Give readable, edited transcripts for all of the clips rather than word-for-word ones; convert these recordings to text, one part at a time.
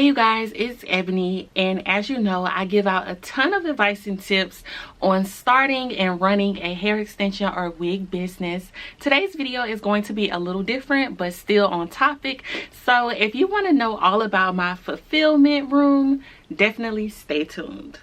Hey you guys, it's Ebony, and as you know, I give out a ton of advice and tips on starting and running a hair extension or wig business. Today's video is going to be a little different but still on topic. So if you want to know all about my fulfillment room, definitely stay tuned.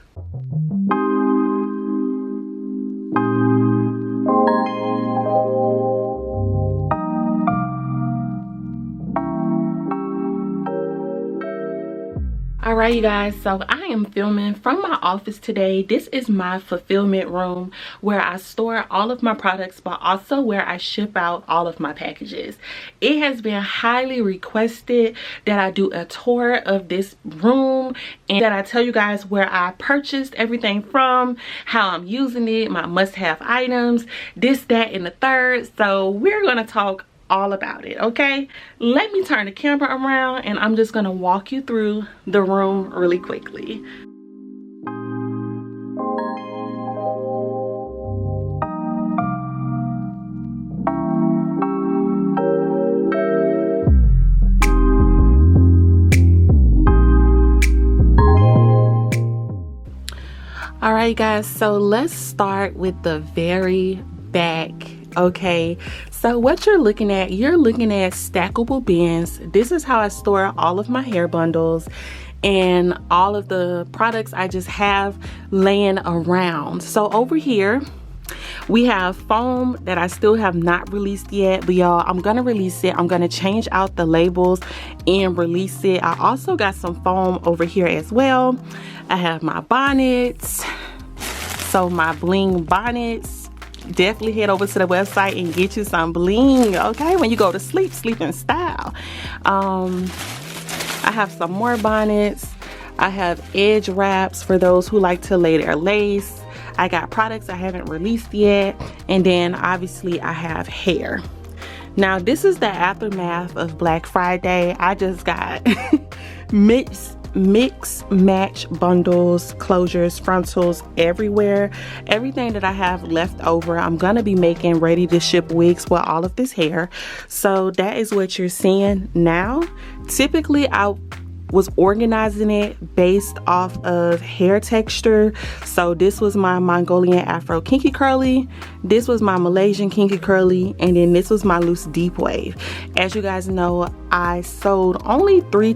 Alright you guys, so I am filming from my office today. This is my fulfillment room where I store all of my products, but also where I ship out all of my packages. It has been highly requested that I do a tour of this room and that I tell you guys where I purchased everything from, how I'm using it, my must-have items, this, that, and the third. So we're gonna talk all about it, okay? Let me turn the camera around and I'm just gonna walk you through the room really quickly. All right guys, so let's start with the very back. Okay, so what you're looking at stackable bins. This is how I store all of my hair bundles and all of the products I just have laying around. So over here we have foam that I still have not released yet, but y'all, I'm gonna release it. I'm gonna change out the labels and release it. I also got some foam over here as well. I have my bonnets, so my bling bonnets. Definitely head over to the website and get you some bling, okay? When you go to sleep, sleep in style. I have some more bonnets. I have edge wraps for those who like to lay their lace. I got products I haven't released yet, and then obviously I have hair. Now this is the aftermath of Black Friday. I just got mix match bundles, closures, frontals everywhere. Everything that I have left over, I'm gonna be making ready to ship wigs with all of this hair. So that is what you're seeing now. Typically I was organizing it based off of hair texture. So this was my Mongolian Afro kinky curly, this was my Malaysian kinky curly, and then this was my loose deep wave. As you guys know, I sold only three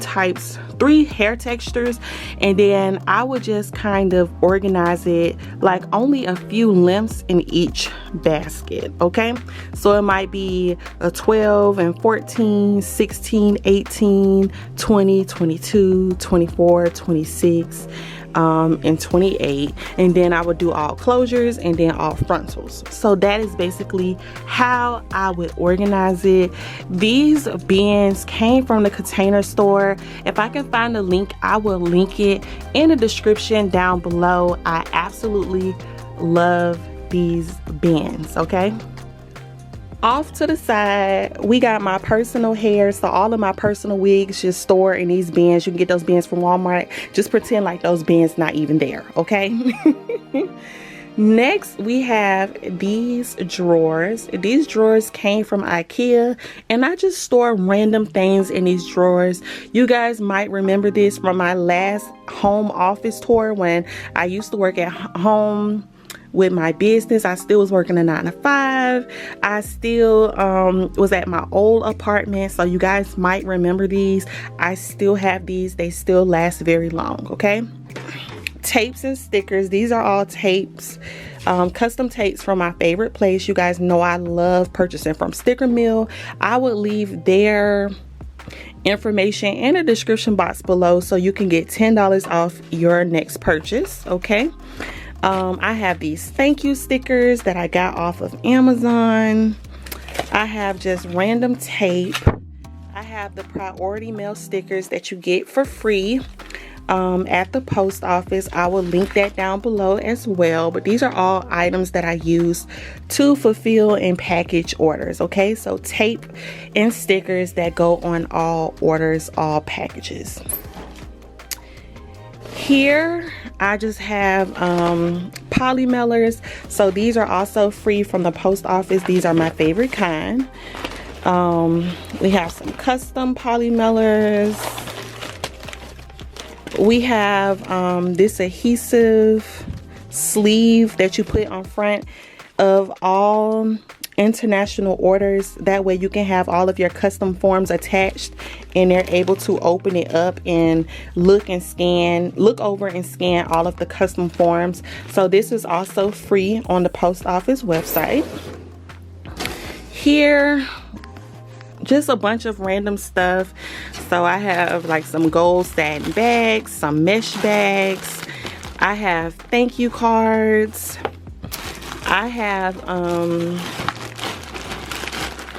hair textures, and then I would just kind of organize it like only a few lengths in each basket, okay? So it might be a 12 and 14, 16, 18, 20, 22, 24, 26, and 28, and then I would do all closures and then all frontals. So that is basically how I would organize it. These bins came from the Container Store. If I can find the link, I will link it in the description down below. I absolutely love these bins, okay? Off to the side, we got my personal hair. So all of my personal wigs just store in these bins. You can get those bins from Walmart. Just pretend like those bins not even there, okay? Next, we have these drawers. These drawers came from Ikea, and I just store random things in these drawers. You guys might remember this from my last home office tour when I used to work at home with my business. I still was working a 9-to-5. I still was at my old apartment, so you guys might remember these. I still have these. They still last very long, okay? Tapes and stickers. These are all tapes, custom tapes from my favorite place. You guys know I love purchasing from Sticker Mill. I would leave their information in the description box below so you can get $10 off your next purchase, okay? I have these thank you stickers that I got off of Amazon. I have just random tape. I have the priority mail stickers that you get for free at the post office. I will link that down below as well. But these are all items that I use to fulfill and package orders, okay? So tape and stickers that go on all orders, all packages. Here I just have Polymailers. So these are also free from the post office. These are my favorite kind. We have some custom Polymailers. We have this adhesive sleeve that you put on front of all international orders. That way you can have all of your custom forms attached and they're able to open it up and look over and scan all of the custom forms. So this is also free on the post office website. Here, just a bunch of random stuff. So I have like some gold satin bags, some mesh bags. I have thank you cards. I have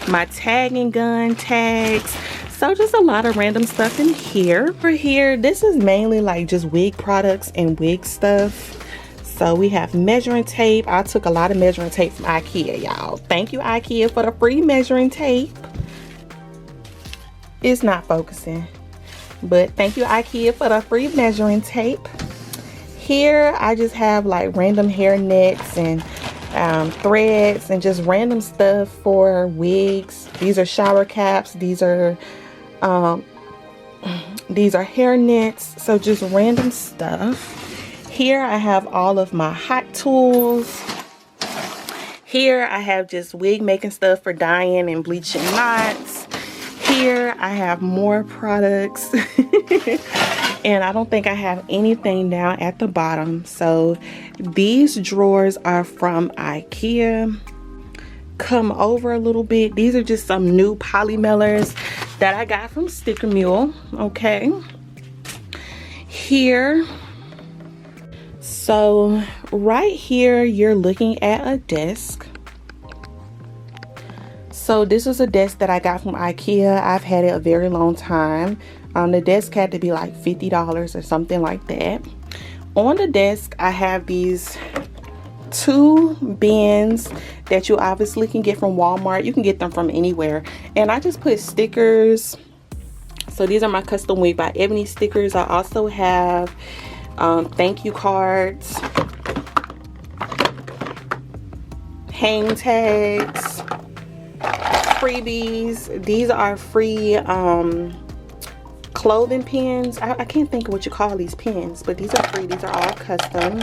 my tagging gun tags. So just a lot of random stuff in here. For here, this is mainly like just wig products and wig stuff. So we have measuring tape. I took a lot of measuring tape from Ikea, y'all. Thank you, Ikea, for the free measuring tape. It's not focusing, but thank you, Ikea, for the free measuring tape. Here, I just have like random hair nets and threads and just random stuff for wigs. These are shower caps. These are hair nets. So just random stuff. Here I have all of my hot tools. Here I have just wig making stuff for dyeing and bleaching knots. Here I have more products. And I don't think I have anything down at the bottom. So these drawers are from Ikea. Come over a little bit. These are just some new Polymailers that I got from Mule. Okay. Here. So right here, you're looking at a desk. So this is a desk that I got from Ikea. I've had it a very long time. The desk had to be like $50 or something like that. On the desk, I have these two bins that you obviously can get from Walmart. You can get them from anywhere. And I just put stickers. So these are my custom Wig by Ebony stickers. I also have thank you cards, hang tags, freebies. These are free clothing pins. I can't think of what you call these pins, but these are free. These are all custom.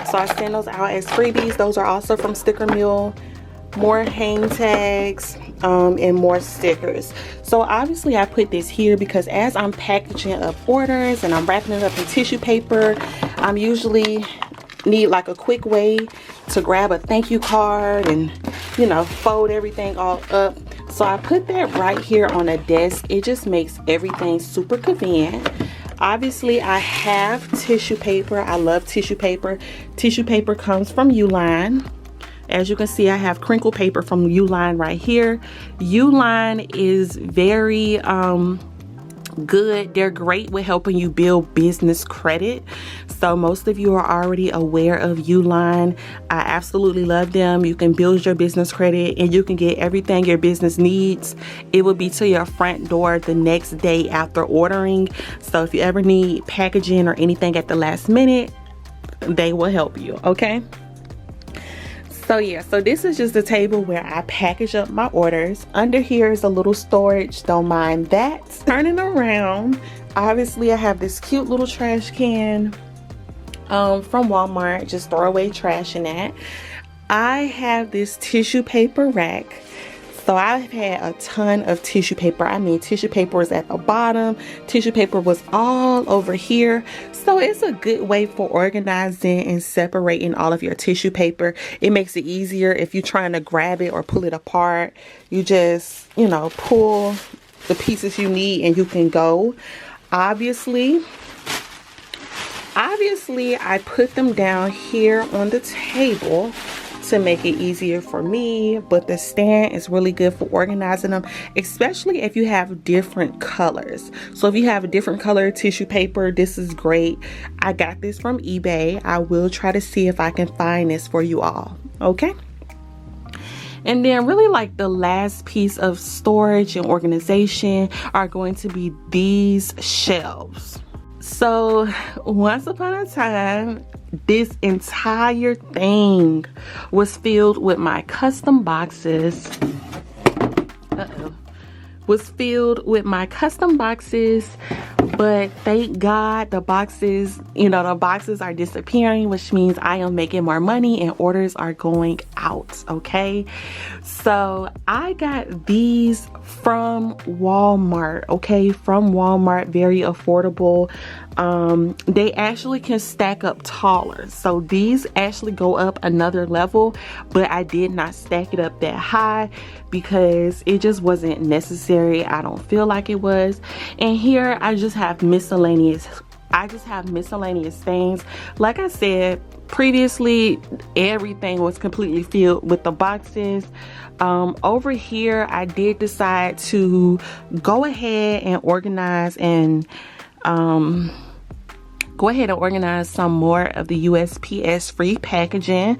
So I send those out as freebies. Those are also from Mule. More hang tags and more stickers. So obviously I put this here because as I'm packaging up orders and I'm wrapping it up in tissue paper, I'm usually need like a quick way to grab a thank you card and, you know, fold everything all up. So I put that right here on a desk. It just makes everything super convenient. Obviously I have tissue paper. I love tissue paper. Tissue paper comes from Uline. As you can see, I have crinkle paper from Uline right here. Uline is very good. They're great with helping you build business credit. So most of you are already aware of Uline. I absolutely love them. You can build your business credit and you can get everything your business needs. It will be to your front door the next day after ordering. So if you ever need packaging or anything at the last minute, they will help you, okay? So yeah, so this is just a table where I package up my orders. Under here is a little storage, don't mind that. Turning around, obviously I have this cute little trash can from Walmart, just throw away trash in that. I have this tissue paper rack. So I've had a ton of tissue paper. I mean, tissue paper was at the bottom. Tissue paper was all over here. So it's a good way for organizing and separating all of your tissue paper. It makes it easier if you're trying to grab it or pull it apart. You just, you know, pull the pieces you need and you can go. Obviously, I put them down here on the table to make it easier for me, but the stand is really good for organizing them, especially if you have different colors. So if you have a different color tissue paper, this is great. I got this from eBay. I will try to see if I can find this for you all, okay? And then really like the last piece of storage and organization are going to be these shelves. So once upon a time, this entire thing was filled with my custom boxes. Was filled with my custom boxes, but thank God the boxes, you know, the boxes are disappearing, which means I am making more money and orders are going out. Okay, so I got these from Walmart. Okay, from Walmart, very affordable. They actually can stack up taller, so these actually go up another level, but I did not stack it up that high because it just wasn't necessary. I don't feel like it was. And here I just have miscellaneous things. Like I said previously, everything was completely filled with the boxes. Over here I did decide to go ahead and organize some more of the USPS free packaging.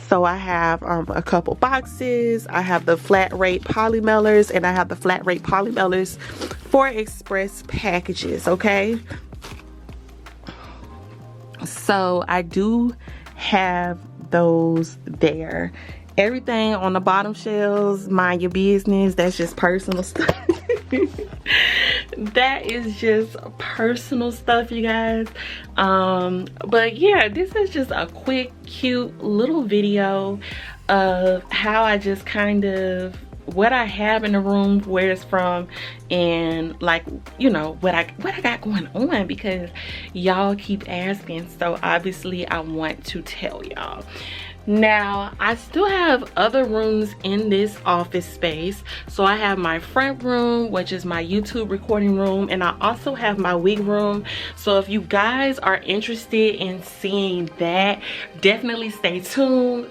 So I have a couple boxes. I have the flat rate Polymailers, and I have the flat rate Polymailers for express packages. Okay, so I do have those there. Everything on the bottom shelves, mind your business, that's just personal stuff. That is just personal stuff, you guys. But yeah, this is just a quick cute little video of how I just kind of what I have in the room, where it's from, and like, you know, what I got going on, because y'all keep asking, so obviously I want to tell y'all. Now, I still have other rooms in this office space. So I have my front room, which is my YouTube recording room, and I also have my wig room. So if you guys are interested in seeing that, definitely stay tuned.